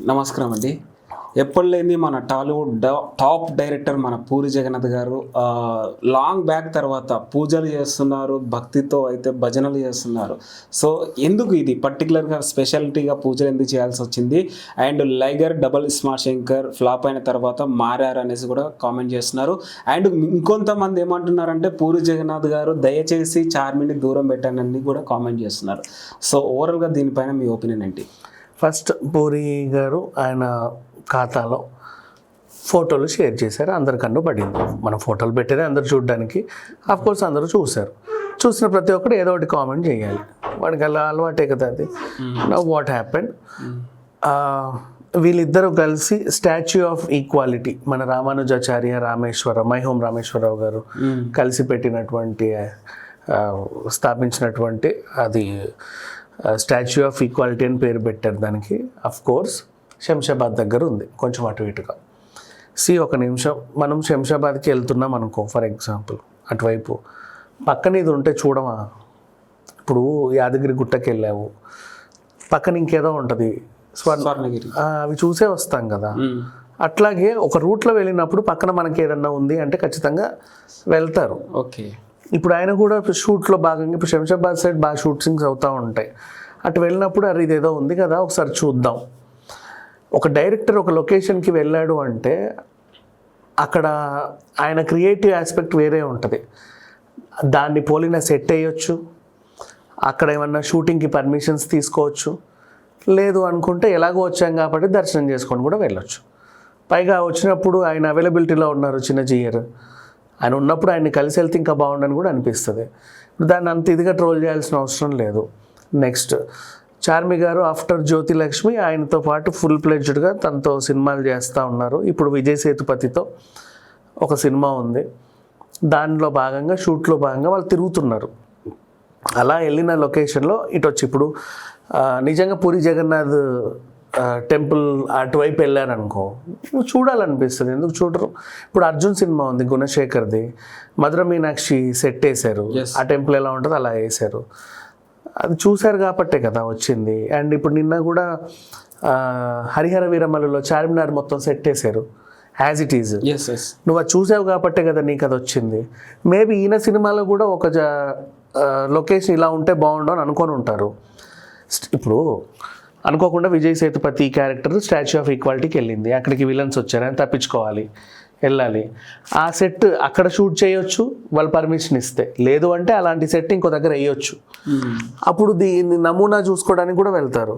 నమస్కారం అండి. ఎప్పటిలేని మన టాలీవుడ్ టాప్ డైరెక్టర్ మన పూరి జగన్నాథ్ గారు లాంగ్ బ్యాక్ తర్వాత పూజలు చేస్తున్నారు, భక్తితో అయితే భజనలు చేస్తున్నారు. సో ఎందుకు ఇది పర్టికులర్గా స్పెషాలిటీగా పూజలు ఎందుకు చేయాల్సి వచ్చింది? And Liger double smart Shankar flop అయిన తర్వాత మారారు అనేసి కూడా కామెంట్ చేస్తున్నారు. అండ్ ఇంకొంతమంది ఏమంటున్నారంటే పూరి జగన్నాథ్ గారు దయచేసి చార్మిని దూరం పెట్టానని కూడా కామెంట్ చేస్తున్నారు. సో ఓవరాల్గా దీనిపైన మీ ఒపీనియన్ ఏంటి? ఫస్ట్ పూరి గారు ఆయన ఖాతాలో ఫోటోలు షేర్ చేశారు, అందరికన్నా పడింది. మనం ఫోటోలు పెట్టేది అందరు చూడడానికి, కోర్స్ అందరూ చూశారు. చూసిన ప్రతి ఒక్కరు ఏదో ఒకటి కామెంట్ చేయాలి, వాడికి అలా అలవాటే కదా అది. నౌ వాట్ హ్యాపెండ్, వీళ్ళిద్దరూ కలిసి స్టాచ్యూ ఆఫ్ ఈక్వాలిటీ మన రామానుజాచార్య మైహోం రామేశ్వరరావు గారు కలిసి పెట్టినటువంటి స్థాపించినటువంటి అది స్టాచ్యూ ఆఫ్ ఈక్వాలిటీ అని పేరు పెట్టారు దానికి. కోర్స్ శంషాబాద్ దగ్గర ఉంది, కొంచెం అటు ఇటుగా. ఒక నిమిషం మనం శంషాబాద్కి వెళ్తున్నాం అనుకో, ఫర్ ఎగ్జాంపుల్, అటువైపు పక్కన ఇది ఉంటే చూడమా? ఇప్పుడు యాదగిరి గుట్టకి వెళ్ళావు, పక్కన ఇంకేదో ఉంటుంది స్వర్ణగిరి, అవి చూసే వస్తాం కదా. అట్లాగే ఒక రూట్లో వెళ్ళినప్పుడు పక్కన మనకి ఏదన్నా ఉంది అంటే ఖచ్చితంగా వెళ్తారు. ఓకే, ఇప్పుడు ఆయన కూడా షూట్లో భాగంగా ఇప్పుడు శంషాబాద్ సైడ్ బాగా షూటింగ్స్ అవుతూ ఉంటాయి. అటు వెళ్ళినప్పుడు అది ఇదేదో ఉంది కదా ఒకసారి చూద్దాం. ఒక డైరెక్టర్ ఒక లొకేషన్కి వెళ్ళాడు అంటే అక్కడ ఆయన క్రియేటివ్ ఆస్పెక్ట్ వేరే ఉంటుంది. దాన్ని పోలిన సెట్ వేయొచ్చు, అక్కడ ఏమన్నా షూటింగ్కి పర్మిషన్స్ తీసుకోవచ్చు, లేదు అనుకుంటే ఎలాగో వచ్చాం కాబట్టి దర్శనం చేసుకొని కూడా వెళ్ళొచ్చు. పైగా వచ్చినప్పుడు ఆయన అవైలబిలిటీలో ఉన్నారు చిన్నజీయర్, ఆయన ఉన్నప్పుడు ఆయన్ని కలిసి వెళ్తే ఇంకా బాగుండని కూడా అనిపిస్తుంది. దాన్ని అంత ఇదిగా ట్రోల్ చేయాల్సిన అవసరం లేదు. నెక్స్ట్ చార్మి గారు ఆఫ్టర్ జ్యోతిలక్ష్మి ఆయనతో పాటు ఫుల్ ప్లెడ్జ్డ్గా తనతో సినిమాలు చేస్తూ ఉన్నారు. ఇప్పుడు విజయ్ సేతుపతితో ఒక సినిమా ఉంది, దానిలో భాగంగా షూట్లో భాగంగా వాళ్ళు తిరుగుతున్నారు. అలా వెళ్ళిన లొకేషన్లో ఇటు వచ్చి ఇప్పుడు నిజంగా పూరి జగన్నాథ్ టెంపుల్ అటువైపు వెళ్ళారనుకో చూడాలనిపిస్తుంది, ఎందుకు చూడరు? ఇప్పుడు అర్జున్ సినిమా ఉంది గుణశేఖర్ది, మధుర మీనాక్షి సెట్ వేశారు, ఆ టెంపుల్ ఎలా ఉంటుందో అలా వేశారు. అది చూశారు కాబట్టే కదా వచ్చింది. అండ్ ఇప్పుడు నిన్న కూడా హరిహర వీరమల్లులో చార్మినార్ మొత్తం సెట్ వేశారు యాజ్ ఇట్ ఈజ్. నువ్వు అది చూసావు కాబట్టే కదా నీకు అది వచ్చింది. మేబీ ఈయన సినిమాలో కూడా ఒక లొకేషన్ ఇలా ఉంటే బాగుండు అని అనుకొని ఉంటారు. ఇప్పుడు అనుకోకుండా Vijay Sethupathi character statue of ఈక్వాలిటీకి వెళ్ళింది, అక్కడికి విలన్స్ వచ్చారని తప్పించుకోవాలి, వెళ్ళాలి. ఆ సెట్ అక్కడ షూట్ చేయొచ్చు వాళ్ళు పర్మిషన్ ఇస్తే, లేదు అంటే అలాంటి సెట్ ఇంకో దగ్గర వేయొచ్చు. అప్పుడు దీన్ని నమూనా చూసుకోవడానికి కూడా వెళ్తారు.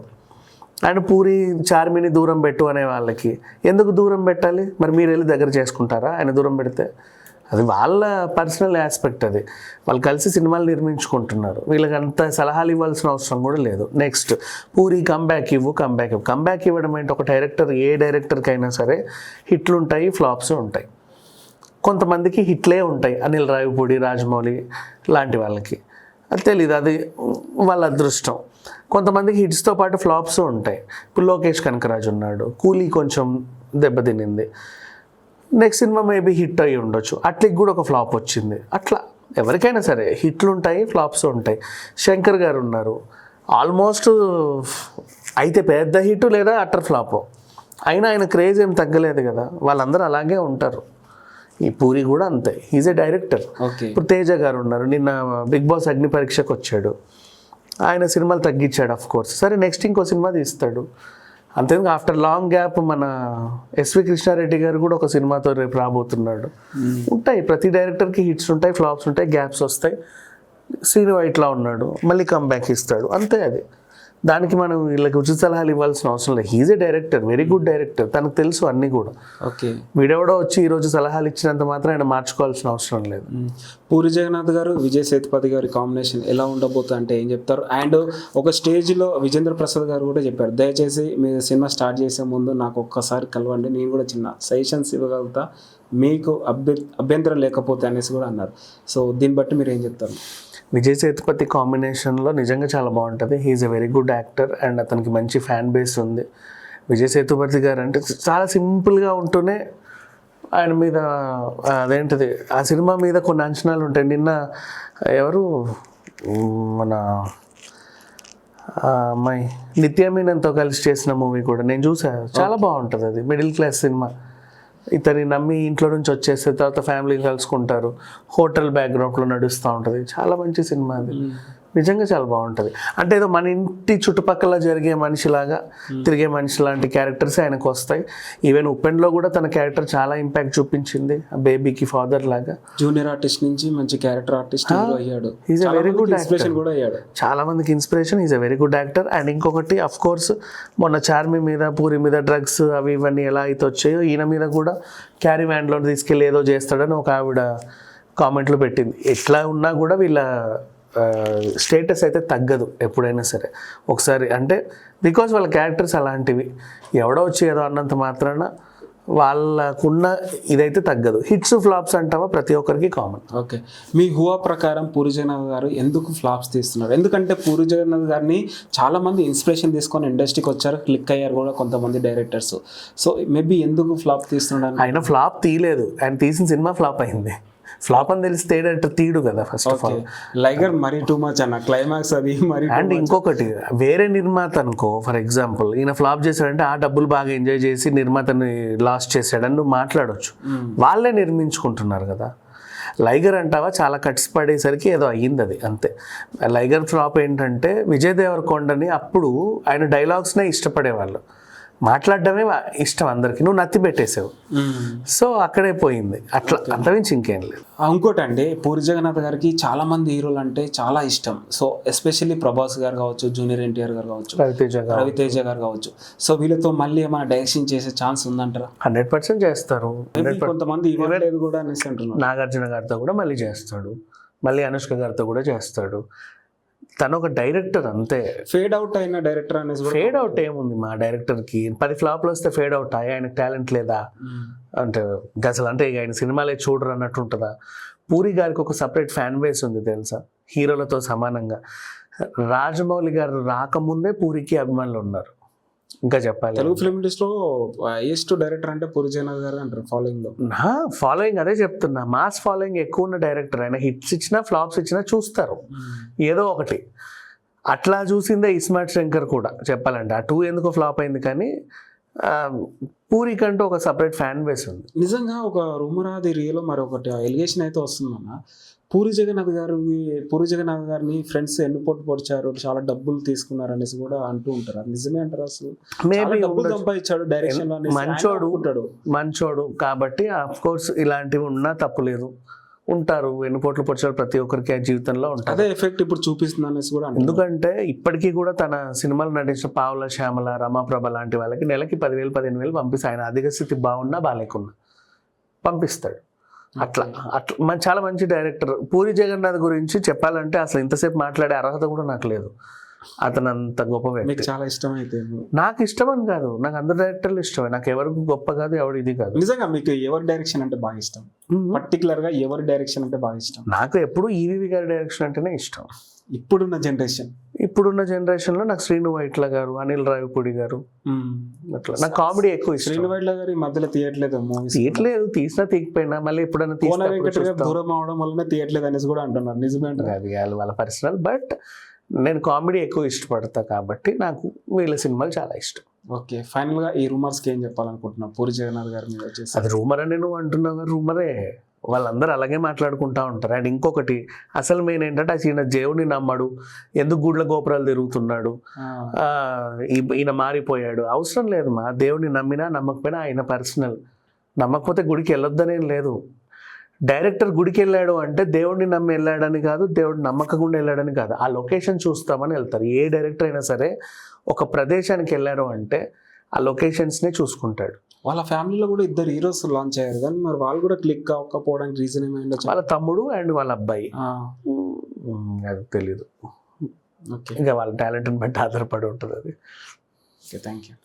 అండ్ పూరి చార్మిని దూరం పెట్టు అనే వాళ్ళకి ఎందుకు దూరం పెట్టాలి? మరి మీరు వెళ్ళి దగ్గర చేసుకుంటారా ఆయన దూరం పెడితే? అది వాళ్ళ పర్సనల్ ఆస్పెక్ట్, అది వాళ్ళు కలిసి సినిమాలు నిర్మించుకుంటున్నారు, వీళ్ళకి అంత సలహాలు ఇవ్వాల్సిన అవసరం కూడా లేదు. నెక్స్ట్ పూరి కంబ్యాక్ ఇవ్వడం ఏంటి? ఒక డైరెక్టర్ ఏ డైరెక్టర్కి అయినా సరే హిట్లు ఉంటాయి, ఫ్లాప్స్ ఉంటాయి. కొంతమందికి హిట్లే ఉంటాయి, అనిల్ రావిపూడి, రాజమౌళి లాంటి వాళ్ళకి అది తెలీదు, అది వాళ్ళ అదృష్టం. కొంతమందికి హిట్స్తో పాటు ఫ్లాప్స్ ఉంటాయి. ఇప్పుడు లోకేష్ కనకరాజు ఉన్నాడు, కూలీ కొంచెం దెబ్బతినింది, నెక్స్ట్ సినిమా మేబీ హిట్ అయ్యి ఉండొచ్చు, అట్లకి కూడా ఒక ఫ్లాప్ వచ్చింది. అట్లా ఎవరికైనా సరే హిట్లు ఉంటాయి, ఫ్లాప్స్ ఉంటాయి. శంకర్ గారు ఉన్నారు, ఆల్మోస్ట్ అయితే పెద్ద హిట్ లేదా అట్టర్ ఫ్లాప్, అయినా ఆయన క్రేజ్ ఏం తగ్గలేదు కదా, వాళ్ళందరూ అలాగే ఉంటారు. ఈ పూరి కూడా అంతే, ఈజ్ ఏ డైరెక్టర్. ఇప్పుడు తేజ గారు ఉన్నారు, నిన్న బిగ్ బాస్ అగ్ని పరీక్షకు వచ్చాడు, ఆయన సినిమాలు తగ్గించాడు కోర్స్, సరే నెక్స్ట్ ఇంకో సినిమా తీస్తాడు అంతేందుకు. ఆఫ్టర్ లాంగ్ గ్యాప్ మన ఎస్వి కృష్ణారెడ్డి గారు కూడా ఒక సినిమాతో రేపు రాబోతున్నాడు. ఉంటాయి, ప్రతి డైరెక్టర్కి హిట్స్ ఉంటాయి, ఫ్లాప్స్ ఉంటాయి, గ్యాప్స్ వస్తాయి. శ్రీను వైట్లా ఉన్నాడు, మళ్ళీ కంబ్యాక్ ఇస్తాడు, అంతే. అది దానికి మనం వీళ్ళకి ఉచిత సలహాలు ఇవ్వాల్సిన అవసరం లేదు. He's a director, very good director, తనకు తెలుసు అన్నీ కూడా. ఓకే, వీడెవడో వచ్చి ఈరోజు సలహాలు ఇచ్చినంత మాత్రం ఆయన మార్చుకోవాల్సిన అవసరం లేదు. పూరి జగన్నాథ్ గారు విజయ్ సేతుపతి గారి కాంబినేషన్ ఎలా ఉండబోతుంది అంటే ఏం చెప్తారు? అండ్ ఒక స్టేజ్లో విజేంద్ర ప్రసాద్ గారు కూడా చెప్పారు, దయచేసి మీ సినిమా స్టార్ట్ చేసే ముందు నాకు ఒక్కసారి కలవండి, నేను కూడా చిన్న సజెషన్స్ ఇవ్వగలుగుతా, మీకు అభ్యంతరం లేకపోతే అనేసి కూడా అన్నారు. సో దీన్ని బట్టి మీరు ఏం చెప్తారు? విజయ్ సేతుపతి కాంబినేషన్లో నిజంగా చాలా బాగుంటుంది. He is a very good actor and అతనికి మంచి ఫ్యాన్ బేస్ ఉంది. విజయ్ సేతుపతి గారు అంటే చాలా సింపుల్గా ఉంటూనే ఆయన మీద అదేంటిది ఆ సినిమా మీద కొన్ని అంచనాలు ఉంటాయి. నిన్న ఎవరు మన ఆ అమ్మాయి నిత్య మీనన్తో కలిసి చేసిన మూవీ కూడా నేను చూసాను, చాలా బాగుంటుంది. అది మిడిల్ క్లాస్ సినిమా. ఇతని నమ్మి ఇంట్లో నుంచి వచ్చేస్తే తర్వాత ఫ్యామిలీ కలుసుకుంటారు, హోటల్ బ్యాక్గ్రౌండ్లో నడుస్తూ ఉంటుంది. చాలా మంచి సినిమా అది, నిజంగా చాలా బాగుంటుంది. అంటే ఏదో మన ఇంటి చుట్టుపక్కల జరిగే మనిషిలాగా తిరిగే మనిషి లాంటి క్యారెక్టర్స్ ఆయనకు వస్తాయి. ఈవెన్ ఉపేంద్రలో కూడా తన క్యారెక్టర్ చాలా ఇంపాక్ట్ చూపించింది, ఆ బేబీకి ఫాదర్ లాగా. జూనియర్ ఆర్టిస్ట్ నుంచి మంచి క్యారెక్టర్ ఆర్టిస్ట్ అయ్యాడు. Is a very good inspiration కూడా అయ్యాడు. చాలా మందికి inspiration. Is a very good actor. And ఇంకొకటి అఫ్ కోర్స్ మొన్న చార్మి మీద పూరి మీద డ్రగ్స్ అవి ఇవన్నీ ఎలా అయితే వచ్చాయో ఈయన మీద కూడా క్యారీ వ్యాన్లో తీసుకెళ్ళి ఏదో చేస్తాడని ఒక ఆవిడ కామెంట్లు పెట్టింది. ఎట్లా ఉన్నా కూడా వీళ్ళ స్టేటస్ అయితే తగ్గదు ఎప్పుడైనా సరే ఒకసారి. అంటే బికాజ్ వాళ్ళ క్యారెక్టర్స్ అలాంటివి, ఎవడో వచ్చి ఏదో అన్నంత మాత్రాన వాళ్ళకున్న ఇదైతే తగ్గదు. హిట్స్ ఫ్లాప్స్ అంటావా ప్రతి ఒక్కరికి కామన్. ఓకే, మీ హువా ప్రకారం పూరి జగన్నాథ్ గారు ఎందుకు ఫ్లాప్స్ తీస్తున్నారు? ఎందుకంటే పూరి జగన్నాథ్ గారిని చాలా మంది ఇన్స్పిరేషన్ తీసుకొని ఇండస్ట్రీకి వచ్చారు, క్లిక్ అయ్యారు కూడా కొంతమంది డైరెక్టర్స్. సో మేబీ ఎందుకు ఫ్లాప్ తీస్తున్నాడు? ఆయన ఫ్లాప్ తీయలేదు, ఆయన తీసిన సినిమా ఫ్లాప్ అయింది. ఫ్లాప్ అని తెలిస్తే తీయడు కదా ఫస్ట్ ఆఫ్ ఆల్. లైగర్ మరీ టూ మచ్ అన్న, క్లైమాక్స్ అది మరి. అండ్ ఇంకొకటి వేరే నిర్మాత అనుకో, ఫర్ ఎగ్జాంపుల్ ఈయన ఫ్లాప్ చేశాడంటే ఆ డబ్బులు బాగా ఎంజాయ్ చేసి నిర్మాతని లాస్ చేశాడని నువ్వు మాట్లాడవచ్చు. వాళ్ళే నిర్మించుకుంటున్నారు కదా. లైగర్ అంటావా చాలా కట్స్ పడేసరికి ఏదో అయ్యింది, అది అంతే. లైగర్ ఫ్లాప్ ఏంటంటే విజయ్ దేవరకొండని అప్పుడు ఆయన డైలాగ్స్నే ఇష్టపడేవాళ్ళు, మాట్లాడడమే ఇష్టం అందరికి, నువ్వు నత్తి పెట్టేసావు. సో అక్కడే పోయింది, అట్లా అంతమించి ఇంకేం లేదు. ఇంకోటి అండి, పూరి జగన్నాథ్ గారికి చాలా మంది హీరోలు అంటే చాలా ఇష్టం. సో ఎస్పెషల్లీ ప్రభాస్ గారు కావచ్చు, జూనియర్ ఎన్టీఆర్ గారు కావచ్చు, రవితేజ గారు కావచ్చు. సో వీళ్ళతో మళ్ళీ ఏమైనా డైరెక్షన్ చేసే ఛాన్స్ ఉందంటారా? 100% చేస్తారు. కొంతమంది ఇవ్వలేదు కూడా అనేసి అంటున్నారు. నాగార్జున గారితో కూడా మళ్ళీ చేస్తాడు, మళ్ళీ అనుష్క గారితో కూడా చేస్తాడు. తను ఒక డైరెక్టర్ అంతే. ఫేడ్ అవుట్ అయిన డైరెక్టర్ అనేసి. ఫేడ్ అవుట్ ఏముంది మా డైరెక్టర్కి? 10 ఫ్లాప్లు వస్తే ఫేడ్ అవుట్ అయ్యా? ఆయనకు టాలెంట్ లేదా అంటే అసలు? అంటే ఆయన సినిమాలే చూడరు అన్నట్టు ఉంటుందా? పూరి గారికి ఒక సపరేట్ ఫ్యాన్ బేస్ ఉంది తెలుసా, హీరోలతో సమానంగా. రాజమౌళి గారు రాకముందే పూరికి అభిమానులు ఉన్నారు. ఇంకా చెప్పాలి, తెలుగు ఫిల్మ్ ఇండస్ట్రీలో హైయెస్ట్ డైరెక్టర్ అంటే పూరి జగన్నాథ్ గారు అంటారు ఫాలోయింగ్ లో. ఫాలోయింగ్ అదే చెప్తున్నా, మాస్ ఫాలోయింగ్ ఎక్కువ ఉన్న డైరెక్టర్. ఆయన హిట్స్ ఇచ్చినా ఫ్లాప్స్ ఇచ్చినా చూస్తారు ఏదో ఒకటి. అట్లా చూసిందే ఇస్మార్ట్ శంకర్ కూడా చెప్పాలంటే. ఆ 2 ఎందుకో ఫ్లాప్ అయింది, కానీ పూరి కంటూ ఒక సపరేట్ ఫ్యాన్ బేస్ ఉంది. నిజంగా ఒక రూమర్ అది రియల్, మరి ఒకటి ఎలిగేషన్ అయితే వస్తుందన్న, పూరి జగన్నాథ్ గారిని ఫ్రెండ్స్ ఎన్నుపోటు పొడిచారు, చాలా డబ్బులు తీసుకున్నారు అనేసి కూడా అంటూ ఉంటారు. అది నిజమే అంటారు? అసలు మేబీ డబ్బులు సంపాదించాడు డైరెక్షన్ లో, మంచోడు కాబట్టి ఆఫ్ కోర్స్ ఇలాంటివి ఉన్నా తప్పులేదు. ఉంటారు వెన్నుపోట్లు పొడిచారు, ప్రతి ఒక్కరికి ఆ జీవితంలో ఉంటారు. అదే ఎఫెక్ట్ ఇప్పుడు చూపిస్తుంది అనేసి కూడా. ఎందుకంటే ఇప్పటికీ కూడా తన సినిమాలు నటించిన పావుల, శ్యామల, రమాప్రభ లాంటి వాళ్ళకి నెలకి 10,000 15,000 పంపిస్తాడు. ఆయన ఆర్థిక స్థితి బాగున్నా బాగాలేకున్నా పంపిస్తాడు. అట్లా చాలా మంచి డైరెక్టర్. పూరి జగన్నాథ్ గురించి చెప్పాలంటే అసలు ఇంతసేపు మాట్లాడే అర్హత కూడా నాకు లేదు. అతను అంత గొప్ప వ్యక్తి. చాలా ఇష్టం అయితే? నాకు ఇష్టం అని కాదు, నాకు అందరు డైరెక్టర్లు ఇష్టమే. నాకు ఎవరు గొప్ప కాదు, ఎవరు ఇది కాదు. నిజంగా మీకు ఎవరి డైరెక్షన్ అంటే బాగా ఇష్టం? పర్టికులర్ గా ఎవరి డైరెక్షన్ అంటే బాగా ఇష్టం? నాకు ఎప్పుడు ఈవీవి గారి డైరెక్షన్ అంటేనే ఇష్టం. ఇప్పుడున్న జనరేషన్లో నాకు శ్రీను వైట్ల గారు, అనిల్ రావిపూడి గారు, అట్లా నాకు కామెడీ ఎక్కువ ఇష్టం. శ్రీను వైట్ల గారు ఈ మధ్యలో తీయట్లేదు, తీసినా తీయకపోయినా మళ్ళీ ఎప్పుడైనా దూరం అవడం వల్ల తీయట్లేదు అనేసి కూడా అంటున్నారు. నిజమే అంటారు? అది వాళ్ళ పర్సనల్. బట్ నేను కామెడీ ఎక్కువ ఇష్టపడతా కాబట్టి నాకు వీళ్ళ సినిమాలు చాలా ఇష్టం. ఓకే, ఫైనల్ గా ఈ రూమర్స్కి ఏం చెప్పాలనుకుంటున్నా పూరి జగన్నాథ్ గారి మీద వచ్చేసి? అది రూమర్ అని నువ్వు అంటున్నావు, రూమరే. వాళ్ళందరూ అలాగే మాట్లాడుకుంటూ ఉంటారు. అండ్ ఇంకొకటి అసలు మెయిన్ ఏంటంటే ఈయన దేవుడిని నమ్మడు, ఎందుకు గుడ్ల గోపురాలు తిరుగుతున్నాడు, ఈయన మారిపోయాడు. అవసరం లేదు మా, దేవుడిని నమ్మినా నమ్మకపోయినా ఆయన పర్సనల్. నమ్మకపోతే గుడికి వెళ్ళొద్దనేం లేదు. డైరెక్టర్ గుడికి వెళ్ళాడు అంటే దేవుడిని నమ్మి వెళ్ళాడని కాదు, దేవుడిని నమ్మకకుండా వెళ్ళాడని కాదు, ఆ లొకేషన్ చూస్తామని వెళ్తారు. ఏ డైరెక్టర్ అయినా సరే ఒక ప్రదేశానికి వెళ్ళారు అంటే ఆ లొకేషన్స్నే చూసుకుంటాడు. వాళ్ళ ఫ్యామిలీలో కూడా 2 హీరోస్ లాంచ్ అయ్యారు, కానీ మరి వాళ్ళు కూడా క్లిక్ అవ్వకపోవడానికి రీజన్ ఏమైందో? వాళ్ళ తమ్ముడు అండ్ వాళ్ళ అబ్బాయి, అది తెలీదు. ఇంకా వాళ్ళ టాలెంట్ని బట్టి ఆధారపడి ఉంటుంది అది. Okay, thank you.